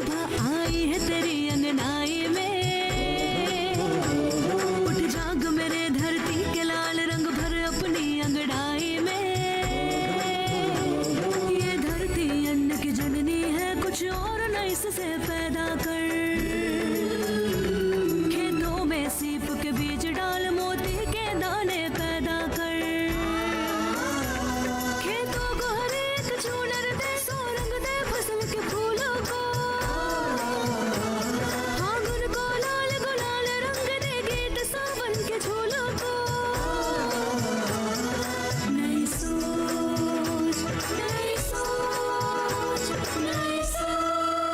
सुबह आई है तेरी अंगनाई में, उठ जाग मेरे धरती के लाल रंग भर अपनी अंगड़ाई में। ये धरती अन्न की जननी है, कुछ और न इससे पैदा कर। खेतों में सीप के बीज डाल, मोती के दाने पैदा कर। खेतों को हर एक चूनर दे, सोरंग दे फसल के फूलों को। फागुन को लाल गुलाल रंग दे, गीत सावन के झूलों को। नई सोच, नई सोच, नई सोच।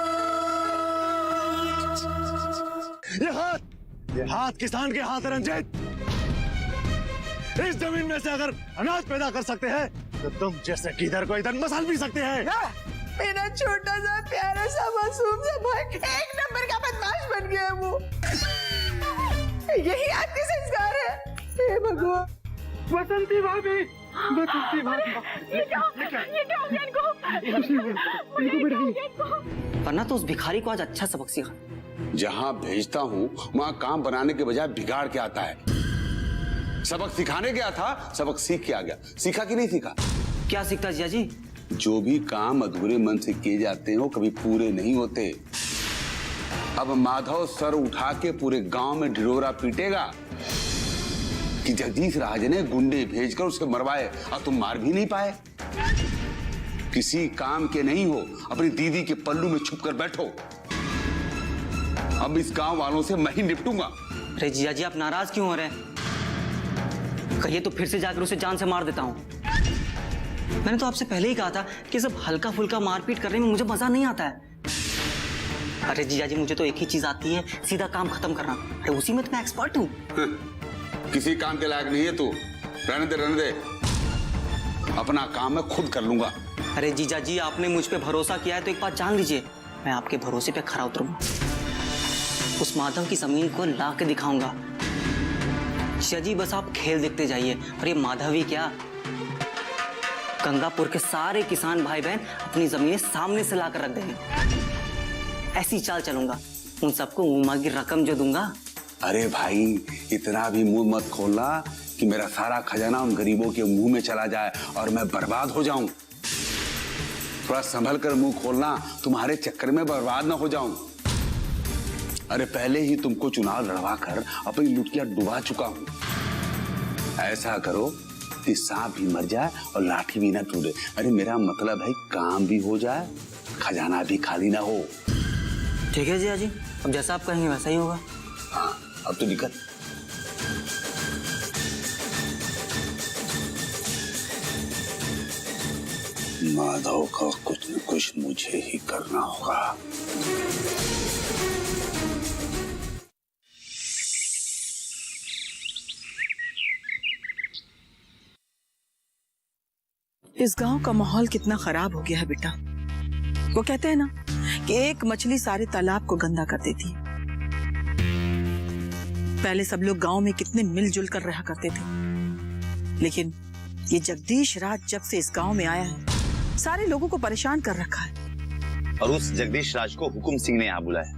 ये हाथ किसान के हाथ है रंजीत। इस जमीन में से अगर अनाज पैदा कर सकते हैं तो तुम जैसे किधर को इधर मसाल भी सकते हैं। मेरा छोटा सा प्यारा सा मासूम सा भाई एक नंबर का बदमाश बन गया है वो। यही आपके संस्कार है। हे भगवान। बसंती भाभी, बसंती भाभी, ये क्या हो गया इनको? वरना तो उस भिखारी को आज अच्छा सबक सीखा। जहाँ भेजता हूँ वहाँ काम बनाने के बजाय बिगाड़ के आता है। सबक सिखाने गया था, सबक सीख के आ गया। सीखा कि नहीं सीखा? क्या सीखता जिया जी? जो भी काम अधूरे मन से किए जाते हैं वो कभी पूरे नहीं होते। अब माधव सर उठा के पूरे गांव में ढिढोरा पीटेगा कि जगदीश राज ने गुंडे भेजकर उसे मरवाए और तुम मार भी नहीं पाए। किसी काम के नहीं हो, अपनी दीदी के पल्लू में छुप कर बैठो। अब इस गांव वालों से मैं ही निपटूंगा। अरे जिया जी, आप नाराज क्यों हो रहे हैं? कहिए तो फिर से जाकर उसे जान से मार देता हूँ। मैंने तो आपसे पहले ही कहा था कि सब हल्का फुल्का मारपीट करने में मुझे मजा नहीं आता है। अरे जिया जी, मुझे तो एक ही चीज आती है, सीधा काम खत्म करना। अरे उसी में तो मैं एक्सपर्ट हूँ। किसी काम के लायक नहीं है तू। रहने दे, रहने दे। अपना काम मैं खुद कर लूंगा। अरे जीजा जी, आपने मुझ पे भरोसा किया है तो एक बात जान लीजिए, मैं आपके भरोसे पे खरा उतरूंगा। उस माधव की जमीन को ला के दिखाऊंगा। जिया जी, बस आप खेल देखते जाइए। और ये माधव ही क्या, गंगापुर के सारे किसान भाई बहन अपनी जमीनें सामने से लाकर रख देंगे। ऐसी चाल चलूंगा, उन सबको मुंह की रकम जो दूंगा। अरे भाई, इतना भी मुंह मत खोलना कि मेरा सारा खजाना उन गरीबों के मुंह में चला जाए और मैं बर्बाद हो जाऊं। थोड़ा संभल कर मुंह खोलना, तुम्हारे चक्कर में बर्बाद ना हो जाऊं। अरे पहले ही तुमको चुनाव लड़वा कर अपनी लुटिया डुबा चुका हूं। ऐसा करो कि सांप भी मर जाए और लाठी भी ना टूटे। अरे मेरा मतलब है काम भी हो जाए, खजाना भी खाली ना हो। ठीक है जिया जी, अब जैसा आप कहेंगे वैसा ही होगा। हाँ, अब तो निकल। माधव का कुछ न कुछ मुझे ही करना होगा। इस गांव का माहौल कितना खराब हो गया है बेटा। वो कहते हैं ना कि एक मछली सारे तालाब को गंदा कर देती है। पहले सब लोग गांव में कितने मिलजुल कर रहा करते थे, लेकिन ये जगदीश राज जब से इस गांव में आया है, सारे लोगों को परेशान कर रखा है। और उस जगदीश राज को हुकुम सिंह ने यहाँ बुलाया।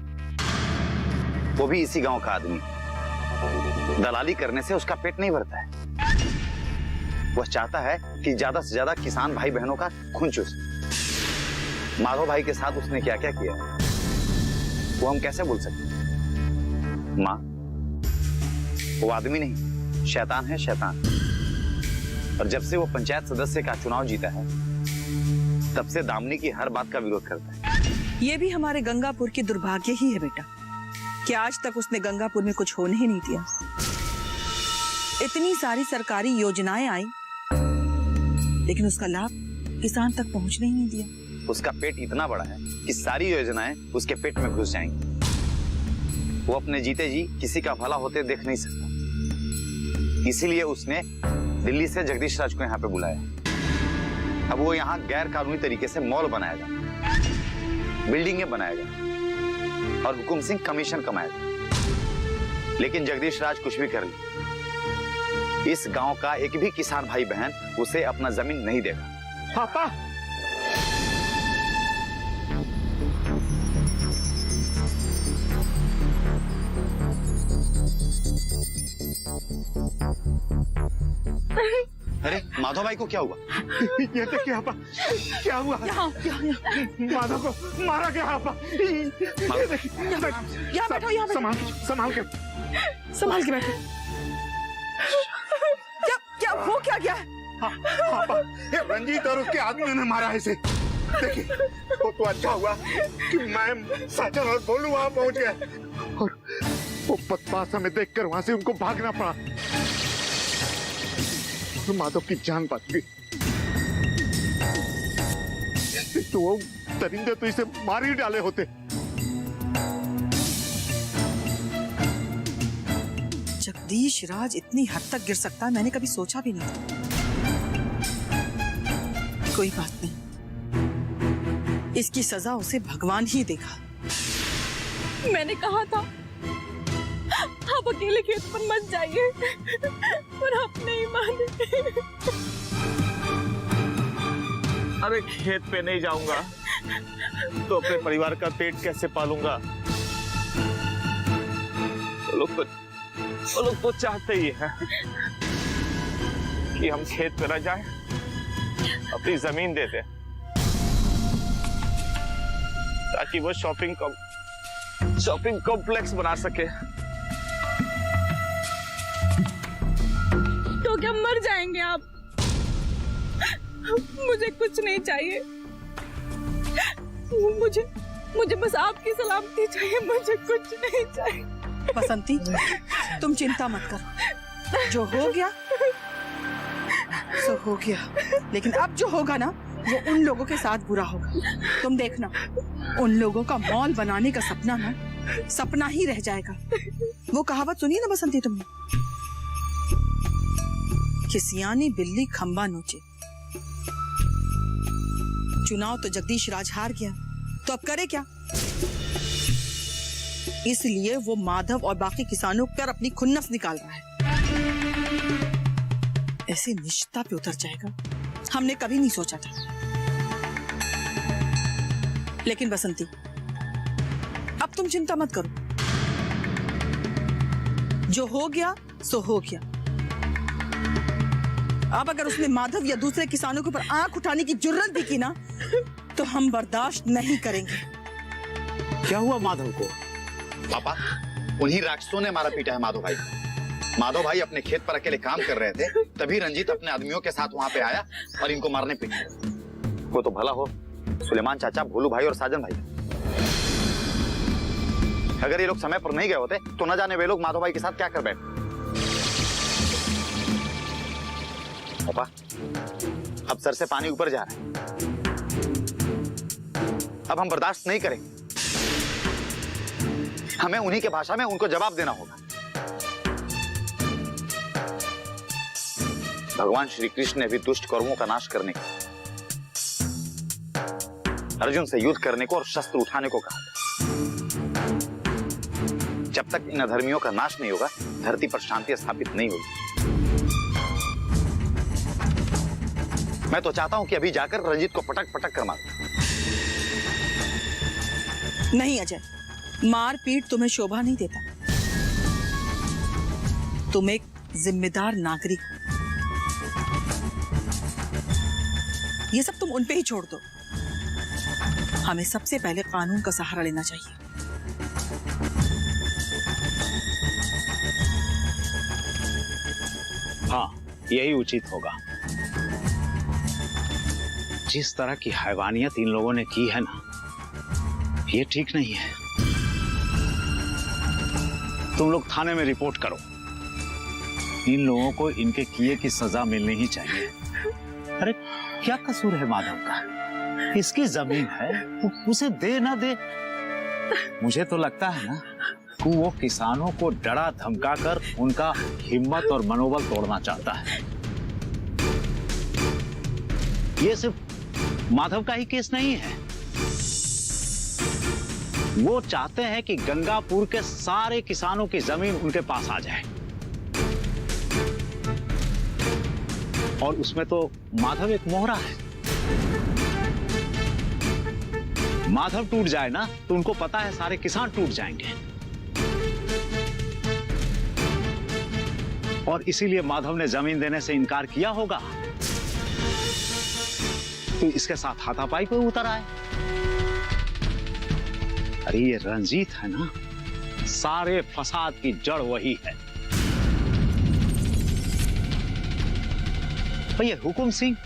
वो भी इसी गांव का आदमी। दलाली करने से उसका पेट नहीं भरता है। वह चाहता है कि ज्यादा से ज्यादा किसान भाई बहनों का खून चूसे। माधव भाई के साथ उसने क्या क्या किया वो हम कैसे बोल सकते? माँ, वो आदमी नहीं, शैतान है, शैतान। और जब से वो पंचायत सदस्य का चुनाव जीता है, तब से दामिनी की हर बात का विरोध करता है। ये भी हमारे गंगापुर की दुर्भाग्य ही है बेटा कि आज तक उसने गंगापुर में कुछ होने ही नहीं दिया। इतनी सारी सरकारी योजनाएं आई, लेकिन उसका लाभ किसान तक पहुंचने ही नहीं दिया। उसका पेट इतना बड़ा है कि सारी योजनाएं उसके पेट में घुस जाएंगी। वो अपने जीते जी किसी का भला होते देख नहीं सकता। इसीलिए उसने दिल्ली से जगदीश राज को यहाँ पे बुलाया। अब वो यहाँ गैर कानूनी तरीके से मॉल बनाएगा, बिल्डिंगें बनाएगा और हुकुम सिंह कमीशन कमाएगा। लेकिन जगदीश राज कुछ भी कर ले, इस गांव का एक भी किसान भाई बहन उसे अपना जमीन नहीं देगा। पापा, अरे माधव भाई को क्या हुआ? ये देखिए आपा, क्या हुआ? माधव को मारा गया आपा। यहाँ बैठो, यहाँ बैठो। संभाल के संभाल के बैठो। क्या क्या हो क्या गया? आपा, ये रंजीत और उसके आदमी ने मारा है इसे। देखिए, वो तो अच्छा हुआ कि मैं साजन और बोलू वहां पहुंच गया और वो बदमाश हमें देखकर वहां से उनको भागना पड़ा। तो माधव की जान बच गई। तो वो दरिंदे तो इसे मार ही डाले होते। जगदीश राज इतनी हद तक गिर सकता है, मैंने कभी सोचा भी नहीं था। कोई बात नहीं, इसकी सजा उसे भगवान ही देगा। मैंने कहा था आप अकेले खेत पर मत जाइए, पर आप नहीं माने। अरे खेत पे नहीं जाऊंगा तो अपने परिवार का पेट कैसे पालूंगा? वो लोग तो चाहते ही हैं कि हम खेत पे न जाएं, अपनी जमीन दे दें ताकि वो शॉपिंग कॉम्प्लेक्स बना सके। तो क्या मर जाएंगे आप? मुझे कुछ नहीं चाहिए, मुझे बस आपकी सलामती चाहिए, मुझे कुछ नहीं चाहिए। बसंती, तुम चिंता मत करो, जो हो गया सो हो गया। लेकिन अब जो होगा ना, वो उन लोगों के साथ बुरा होगा। तुम देखना, उन लोगों का मॉल बनाने का सपना ना सपना ही रह जाएगा। वो कहावत सुनी ना बसंती तुमने, कि सियानी बिल्ली खंबा नोचे। चुनाव तो जगदीश राज हार गया, तो अब करे क्या? इसलिए वो माधव और बाकी किसानों पर अपनी खुन्नस निकाल रहा है। ऐसे निश्चितता पे उतर जाएगा, हमने कभी नहीं सोचा था। लेकिन बसंती, अब तुम चिंता मत करो, जो हो गया सो हो गया। अब अगर उसने माधव या दूसरे किसानों के ऊपर आंख उठाने की जुर्रत भी की ना, तो हम बर्दाश्त नहीं करेंगे। क्या हुआ माधव को? पापा, उन्हीं राक्षसों ने मारा पीटा है माधव भाई। माधव भाई अपने खेत पर अकेले काम कर रहे थे, तभी रंजीत अपने आदमियों के साथ वहां पे आया और इनको मारने पीटे। वो तो भला हो सुलेमान चाचा, भोलू भाई और साजन भाई। अगर ये लोग समय पर नहीं गए होते तो न जाने वे लोग माधव भाई के साथ क्या कर बैठे। पापा, अब सर से पानी ऊपर जा रहा है। अब हम बर्दाश्त नहीं करेंगे, हमें उन्हीं के भाषा में उनको जवाब देना होगा। भगवान श्री कृष्ण ने भी दुष्ट कर्मों का नाश करने को, अर्जुन से युद्ध करने को और शस्त्र उठाने को कहा। जब तक इन अधर्मियों का नाश नहीं होगा, धरती पर शांति स्थापित नहीं होगी। मैं तो चाहता हूं कि अभी जाकर रंजीत को पटक पटक कर मारूं। नहीं अजय, मारपीट तुम्हें शोभा नहीं देता। तुम एक जिम्मेदार नागरिक हो। ये सब तुम उन पे ही छोड़ दो। हमें सबसे पहले कानून का सहारा लेना चाहिए। हाँ, यही उचित होगा। जिस तरह की हैवानियत इन लोगों ने की है ना, ये ठीक नहीं है। तुम लोग थाने में रिपोर्ट करो। इन लोगों को इनके किए की सजा मिलनी ही चाहिए। अरे क्या कसूर है माधव का? इसकी जमीन है, उसे दे ना दे। मुझे तो लगता है ना कि वो किसानों को डरा धमका कर उनका हिम्मत और मनोबल तोड़ना चाहता है। ये सिर्फ माधव का ही केस नहीं है। वो चाहते हैं कि गंगापुर के सारे किसानों की जमीन उनके पास आ जाए, और उसमें तो माधव एक मोहरा है। माधव टूट जाए ना तो उनको पता है सारे किसान टूट जाएंगे। और इसीलिए माधव ने जमीन देने से इनकार किया होगा। तो इसके साथ हाथापाई पे उतर आए। अरे ये रंजीत है ना, सारे फसाद की जड़ वही है। और ये हुकुम सिंह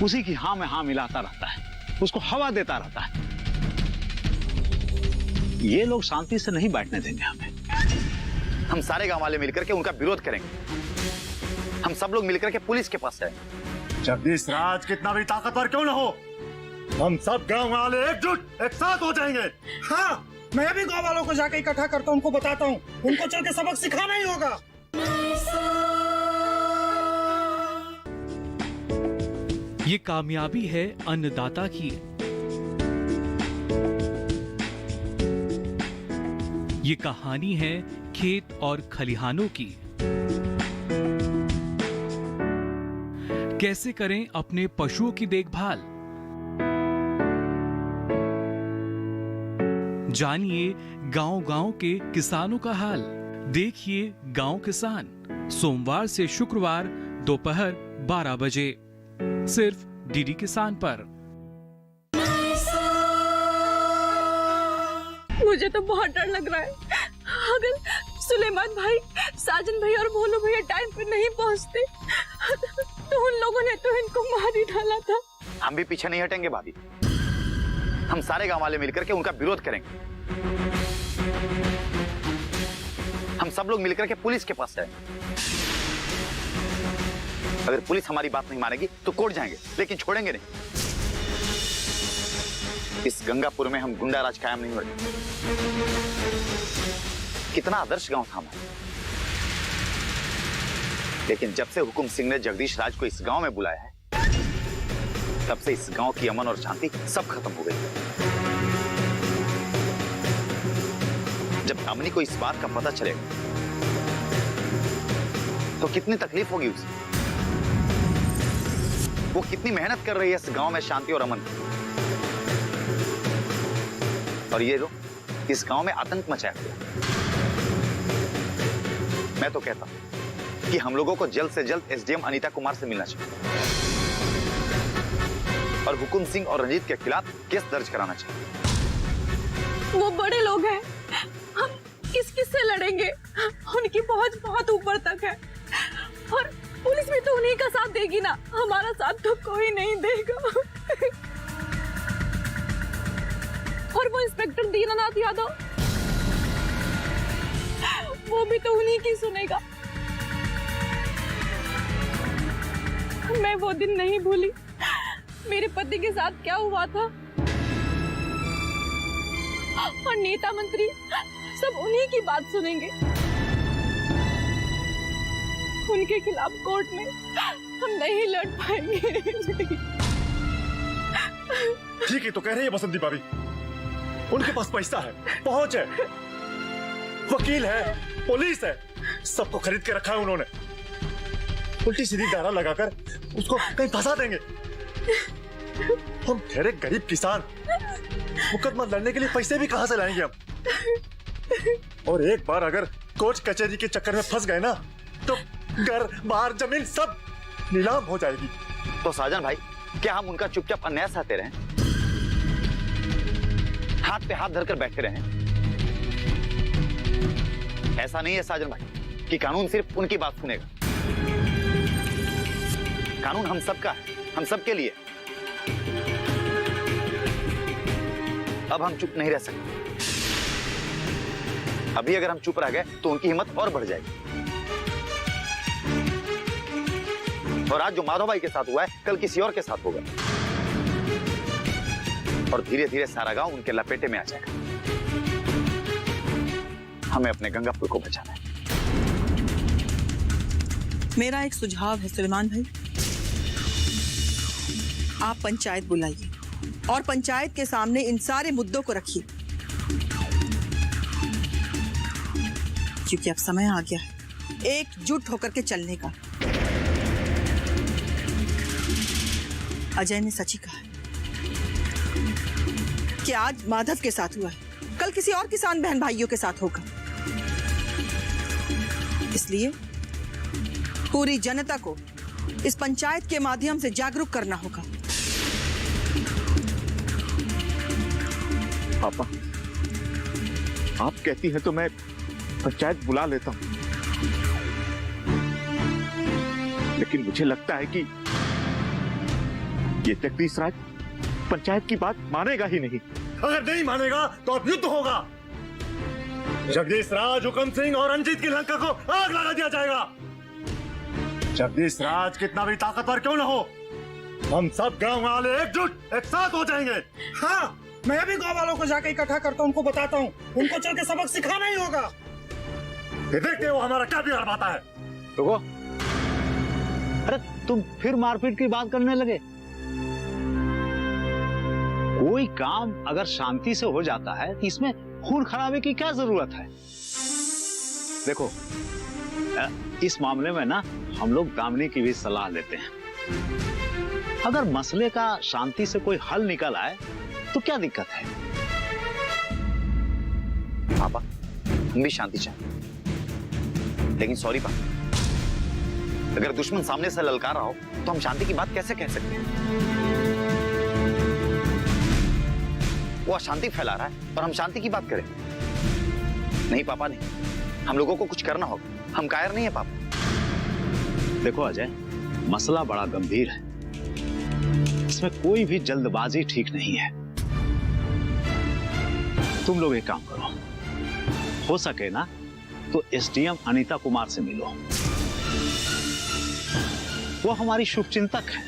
उसी की हां में हां मिलाता रहता है, उसको हवा देता रहता है। ये लोग शांति से नहीं बैठने देंगे हमें। हम सारे गांव वाले मिलकर के उनका विरोध करेंगे। हम सब लोग मिलकर के पुलिस के पास जाएंगे। जगदीश राज कितना भी ताकतवर क्यों ना हो, हम सब गांव वाले एकजुट एक साथ हो जाएंगे। हाँ, मैं भी गांव वालों को जाकर इकट्ठा करता हूँ, उनको बताता हूँ, उनको चल के सबक सिखाना ही होगा। ये कामयाबी है अन्नदाता की। ये कहानी है खेत और खलिहानों की। कैसे करें अपने पशुओं की देखभाल, जानिए गांव-गांव के किसानों का हाल। देखिए गांव किसान, सोमवार से शुक्रवार दोपहर 12 बजे सिर्फ डीडी किसान पर। मुझे तो बहुत डर लग रहा है। अगर सुलेमान भाई, साजन भाई और भोलू भैया टाइम पे नहीं पहुंचते तो उन लोगों ने तो इनको मार ही डाला था। हम भी पीछे नहीं हटेंगे भाभी। हम सारे गांव वाले मिलकर के उनका विरोध करेंगे। हम सब लोग मिलकर के पुलिस के पास जाएंगे। अगर पुलिस हमारी बात नहीं मानेगी तो कोर्ट जाएंगे, लेकिन छोड़ेंगे नहीं। इस गंगापुर में हम गुंडा राज कायम नहीं होगा। कितना आदर्श गांव था हमारा, लेकिन जब से हुकुम सिंह ने जगदीश राज को इस गांव में बुलाया है, तब से इस गांव की अमन और शांति सब खत्म हो गई। जब दामिनी को इस बात का पता चलेगा तो कितनी तकलीफ होगी उसे। वो कितनी मेहनत कर रही है इस गांव में शांति और अमन, और ये लोग इस गांव में आतंक मचाया हुआ। मैं तो कहता हूं कि हम लोगों को जल्द से जल्द एसडीएम अनीता कुमार से मिलना चाहिए और हुकुम सिंह और रंजीत के खिलाफ केस दर्ज कराना चाहिए। वो बड़े लोग हैं, हम किस-किस से लड़ेंगे? उनकी पहुंच बहुत ऊपर तक है और पुलिस भी तो उन्हीं का साथ देगी ना, हमारा साथ तो कोई नहीं देगा। और वो इंस्पेक्टर दीनानाथ यादव, वो भी तो उन्हीं की सुनेगा। मैं वो दिन नहीं भूली, मेरे पति के साथ क्या हुआ था। और नेता मंत्री सब उन्हीं की बात सुनेंगे। उनके खिलाफ कोर्ट में हम नहीं लड़ पाएंगे। ठीक है तो कह रही है बसंती भाभी, उनके पास पैसा है, पहुंच है, वकील है, पुलिस है, सबको खरीद के रखा है उन्होंने। उल्टी सीधी धारा लगाकर उसको कहीं फंसा देंगे। हम ठहरे गरीब किसान मुकदमा लड़ने के लिए पैसे भी कहां से लाएंगे हम? और एक बार अगर कोर्ट कचहरी के चक्कर में फंस गए ना तो घर बाहर जमीन सब नीलाम हो जाएगी। तो साजन भाई, क्या हम उनका चुपचाप अन्याय सहते रहें, हाथ पे हाथ धरकर बैठे रहें? ऐसा नहीं है साजन भाई कि कानून सिर्फ उनकी बात सुनेगा। कानून हम सबका है, हम सबके लिए। अब हम चुप नहीं रह सकते। अभी अगर हम चुप रह गए तो उनकी हिम्मत और बढ़ जाएगी। और आज जो माधव भाई के साथ हुआ है, कल किसी और के साथ होगा और धीरे धीरे सारा गांव उनके लपेटे में आ जाएगा। हमें अपने गंगापुर को बचाना है। मेरा एक सुझाव है सुलेमान भाई, आप पंचायत बुलाइए और पंचायत के सामने इन सारे मुद्दों को रखिए, क्योंकि अब समय आ गया है एकजुट होकर के चलने का। अजय ने सच ही कहा कि आज माधव के साथ हुआ है, कल किसी और किसान बहन भाइयों के साथ होगा। इसलिए पूरी जनता को इस पंचायत के माध्यम से जागरूक करना होगा। पापा, आप कहती हैं तो मैं पंचायत बुला लेता हूं, लेकिन मुझे लगता है कि ये जगदीश राज पंचायत की बात मानेगा ही नहीं। अगर नहीं मानेगा तो अब युद्ध होगा। जगदीश राज, हुकम सिंह और रंजीत की लंका को आग लगा दिया जाएगा। जगदीश राज कितना भी ताकतवर क्यों न हो, हम सब गांव वाले एकजुट एक साथ हो जाएंगे। हाँ, मैं भी गांव वालों को जाके इकट्ठा करता हूं, उनको बताता हूं, उनको चल के सबक सिखाना ही होगा। ये देखते वो हमारा क्या बिगाड़ पाता है। रुको, अरे तुम फिर मारपीट की बात करने लगे। कोई काम अगर शांति से हो जाता है तो इसमें खून खराबे की क्या जरूरत है। देखो, इस मामले में ना हम लोग दामिनी की भी सलाह लेते हैं। अगर मसले का शांति से कोई हल निकल आए तो क्या दिक्कत है। पापा, हम भी शांति चाहते, लेकिन सॉरी पापा, अगर दुश्मन सामने से ललकार रहा हो तो हम शांति की बात कैसे कह सकते हैं। वो अशांति फैला रहा है और हम शांति की बात करें। नहीं पापा, नहीं, हम लोगों को कुछ करना होगा, हम कायर नहीं है पापा। देखो अजय, मसला बड़ा गंभीर है, इसमें कोई भी जल्दबाजी ठीक नहीं है। तुम लोग एक काम करो, हो सके ना तो एसडीएम अनीता कुमार से मिलो। वो हमारी शुभचिंतक है,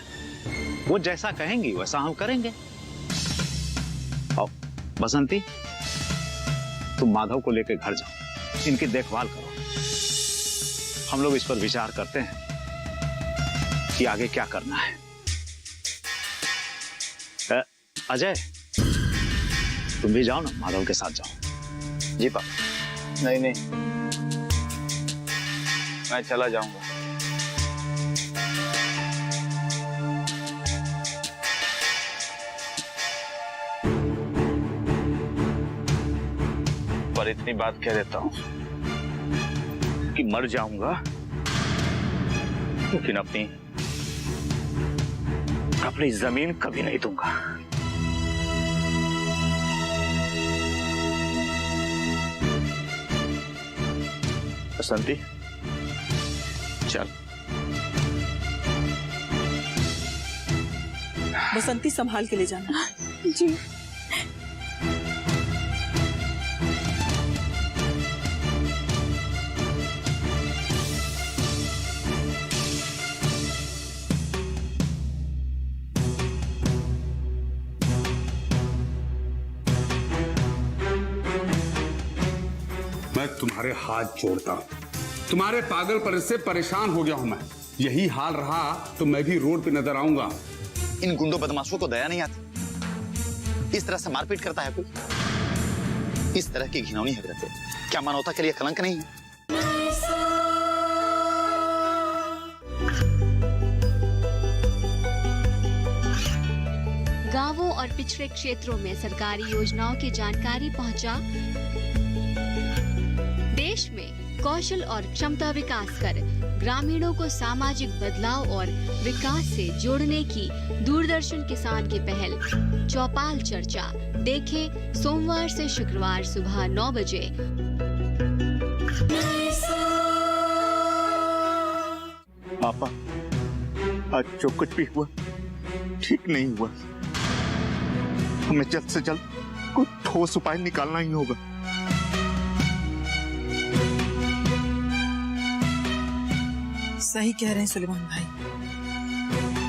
वो जैसा कहेंगी वैसा हम करेंगे। आओ बसंती, तुम माधव को लेकर घर जाओ, इनकी देखभाल करो। हम लोग इस पर विचार करते हैं कि आगे क्या करना है। अजय, तुम भी जाओ ना, माधव के साथ जाओ। जी पापा। नहीं नहीं, मैं चला जाऊंगा। पर इतनी बात कह देता हूं कि मर जाऊंगा, लेकिन अपनी जमीन कभी नहीं दूंगा। बसंती, चल। बसंती, संभाल के ले जाना। जी। मैं तुम्हारे हाथ जोड़ता हूं, तुम्हारे पागलपन से परेशान हो गया हूं मैं। यही हाल रहा तो मैं भी रोड पे नजर आऊंगा। इन गुंडों बदमाशों को दया नहीं आती, इस तरह से मारपीट करता है कोई। इस तरह की घिनौनी हरकतें क्या मानवता के लिए कलंक नहीं है। गांवों और पिछड़े क्षेत्रों में सरकारी योजनाओं की जानकारी पहुंचा। देश में कौशल और क्षमता विकास कर ग्रामीणों को सामाजिक बदलाव और विकास से जोड़ने की दूरदर्शन किसान की पहल चौपाल चर्चा देखें सोमवार से शुक्रवार सुबह 9 बजे। पापा, आज जो कुछ भी हुआ ठीक नहीं हुआ। हमें जल्द से जल्द कोई ठोस उपाय निकालना ही होगा। सही कह रहे हैं सुलेमान भाई,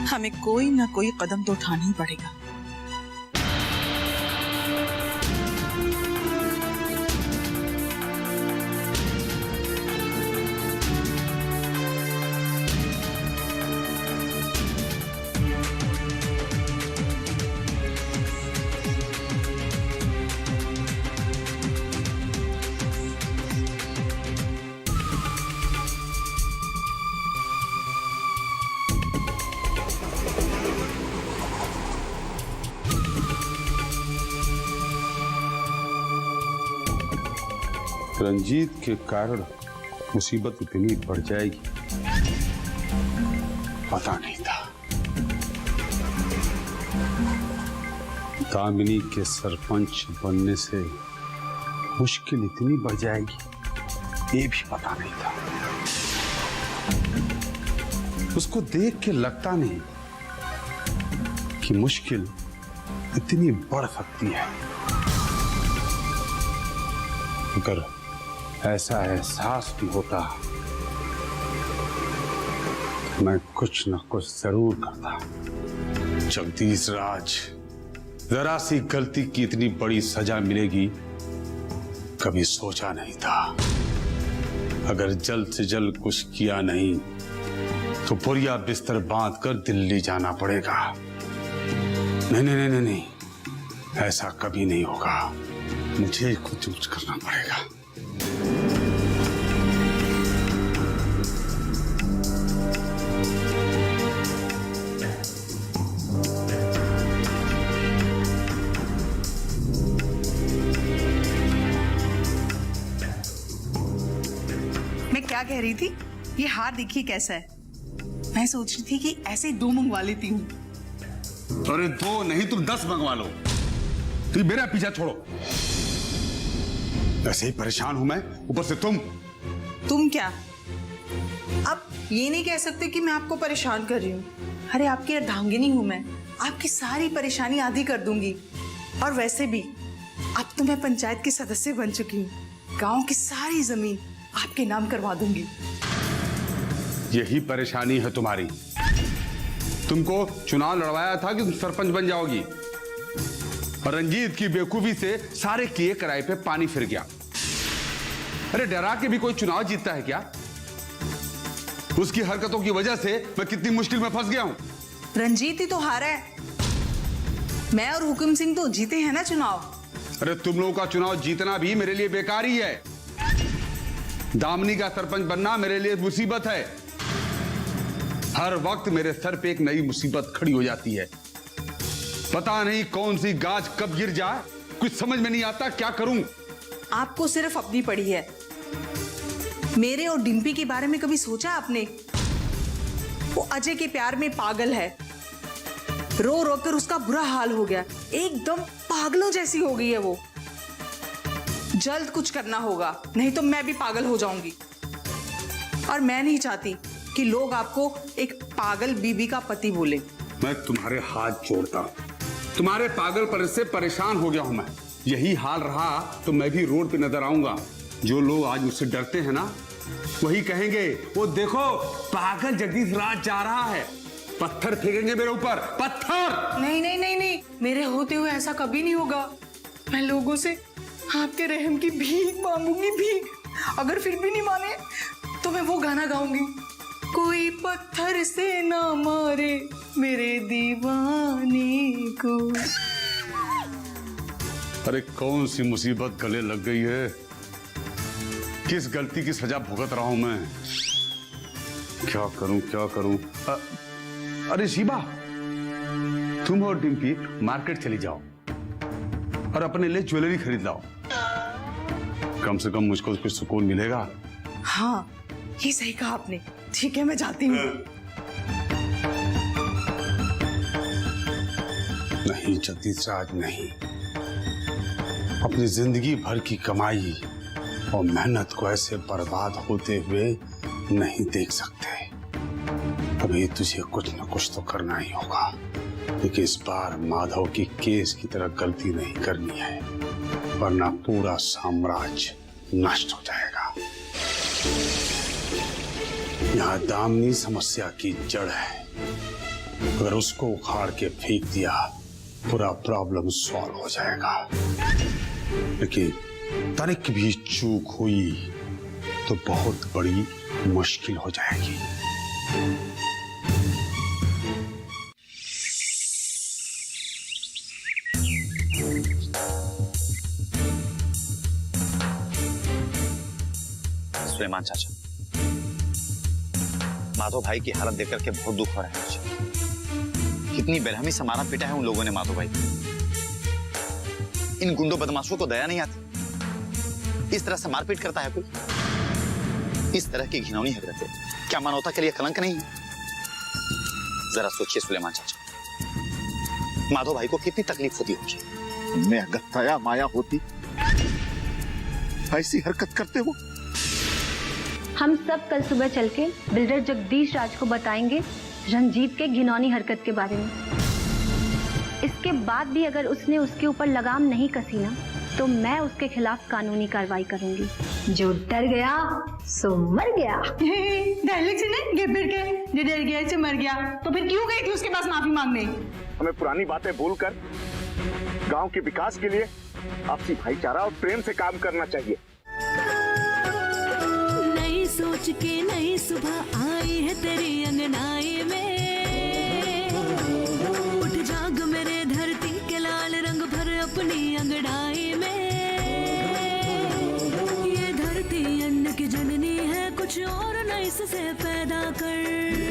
हमें कोई ना कोई कदम तो उठाना ही पड़ेगा। रंजीत के कारण मुसीबत इतनी बढ़ जाएगी पता नहीं था। दामिनी के सरपंच बनने से मुश्किल इतनी बढ़ जाएगी ये भी पता नहीं था। उसको देख के लगता नहीं कि मुश्किल इतनी बढ़ सकती है। अगर ऐसा एहसास भी होता तो मैं कुछ न कुछ जरूर करता। जगदीश राज, जरा सी गलती की इतनी बड़ी सजा मिलेगी कभी सोचा नहीं था। अगर जल्द से जल्द कुछ किया नहीं तो पुरिया बिस्तर बांधकर दिल्ली जाना पड़ेगा। नहीं नहीं नहीं नहीं, ऐसा कभी नहीं होगा। मुझे कुछ करना पड़ेगा। मैं क्या कह रही थी, ये हार देखिए कैसा है। मैं सोच रही थी कि ऐसे ही 2 मंगवा लेती हूँ। अरे 2 नहीं तुम 10 मंगवा लो। तुम मेरा पीछा छोड़ो। ऐसे ही परेशान हूं मैं, ऊपर से तुम क्या? अब ये नहीं कह सकते कि मैं आपको परेशान कर रही हूँ। अरे आपकी अर्धांगिनी हूँ मैं, आपकी सारी परेशानी आधी कर दूंगी। और वैसे भी अब तो मैं पंचायत की सदस्य बन चुकी हूँ। गांव की सारी जमीन आपके नाम करवा दूंगी। यही परेशानी है तुम्हारी। तुमको चुनाव लड़वाया था कि तुम सरपंच बन जाओगी, और रंजीत की बेवकूफी से सारे किए कराए पे पानी फिर गया। अरे डरा के भी कोई चुनाव जीतता है क्या? उसकी हरकतों की वजह से मैं कितनी मुश्किल में फंस गया हूं। रंजीत ही तो हारा है, मैं और हुकुम सिंह तो जीते हैं ना चुनाव। अरे तुम लोगों का चुनाव जीतना भी मेरे लिए बेकार ही है। दामिनी का सरपंच बनना मेरे लिए मुसीबत है। हर वक्त मेरे सर पे एक नई मुसीबत खड़ी हो जाती है। पता नहीं कौन सी गाज कब गिर जाए, कुछ समझ में नहीं आता क्या करूं। आपको सिर्फ अपनी पड़ी है। मेरे और डिम्पी के बारे में कभी सोचा आपने? वो अजय के प्यार में पागल है। रो रो कर उसका बुरा हाल हो गया, एकदम पागलों जैसी हो गई है वो। जल्द कुछ करना होगा, नहीं तो मैं भी पागल हो जाऊंगी। और मैं नहीं चाहती कि लोग आपको एक पागल बीबी का पति बोले। मैं तुम्हारे हाथ जोड़ता हूं। तुम्हारे पागलपन से परेशान हो गया हूं मैं। यही हाल रहा तो मैं भी रोड पे नजर आऊंगा। जो लोग आज मुझसे डरते हैं ना, वही कहेंगे वो देखो पागल जगदीश राज जा रहा है। पत्थर फेंकेंगे मेरे ऊपर, पत्थर। नहीं नहीं नहीं नहीं, मेरे होते हुए ऐसा कभी नहीं होगा। मैं लोगों से आपके रहम की भीख मांगूंगी, भीख। अगर फिर भी नहीं माने तो मैं वो गाना गाऊंगी, कोई पत्थर से ना मारे मेरे दीवाने को। अरे कौन सी मुसीबत गले लग गई है? किस गलती की सजा भुगत रहा हूं मैं? क्या करूं क्या करूं? अरे शिबा, तुम और डिम्पी मार्केट चली जाओ और अपने लिए ज्वेलरी खरीद लाओ। कम से कम मुझको कुछ सुकून मिलेगा। हाँ, ये सही कहा आपने। ठीक है, मैं जाती हूँ। नहीं जगदीश राज, नहीं। अपनी जिंदगी भर की कमाई और मेहनत को ऐसे बर्बाद होते हुए नहीं देख सकते। अभी तुझे कुछ न कुछ तो करना ही होगा, लेकिन इस बार माधव की केस की तरह गलती नहीं करनी है, वरना पूरा साम्राज्य नष्ट हो जाएगा। यहाँ दामिनी समस्या की जड़ है। अगर उसको उखाड़ के फेंक दिया, पूरा प्रॉब्लम सॉल्व हो जाएगा। लेकिन तनिक भी चूक हुई तो बहुत बड़ी मुश्किल हो जाएगी। सुलेमान चाचा, माधव भाई की हालत देखकर के बहुत दुख हो रहा है मुझे। कितनी बेरहमी से मारा पीटा है उन लोगों ने माधव भाई। इन गुंडों बदमाशों को दया नहीं आती? इस तरह से मारपीट करता है कोई? इस तरह की घिनौनी हरकतें क्या मानवता के लिए कलंक नहीं है? जरा सोचिए सुलेमान चाचा, माधव भाई को कितनी तकलीफ होती होगी। मैं अगर दया माया होती ऐसी हरकत करते वो। हम सब कल सुबह चल के बिल्डर जगदीश राज को बताएंगे रंजीत के घिनौनी हरकत के बारे में। इसके बाद भी अगर उसने उसके ऊपर लगाम नहीं कसी ना, तो मैं उसके खिलाफ कानूनी कार्रवाई करूंगी। जो डर गया सो मर गया। डायलॉग सुने गेबर के, जो डर गया सो मर गया। तो फिर क्यों गई थी उसके पास माफी मांगने? हमें पुरानी बातें भूलकर गांव के विकास के लिए आपसी भाईचारा और प्रेम से काम करना चाहिए। नई सोच के नई सुबह आई है तेरी अंगनाई में। उठ जाग मेरे धरती के लाल रंग भर अपनी अंगड़ाई में। ये धरती अन्न की जननी है, कुछ और नई से पैदा कर।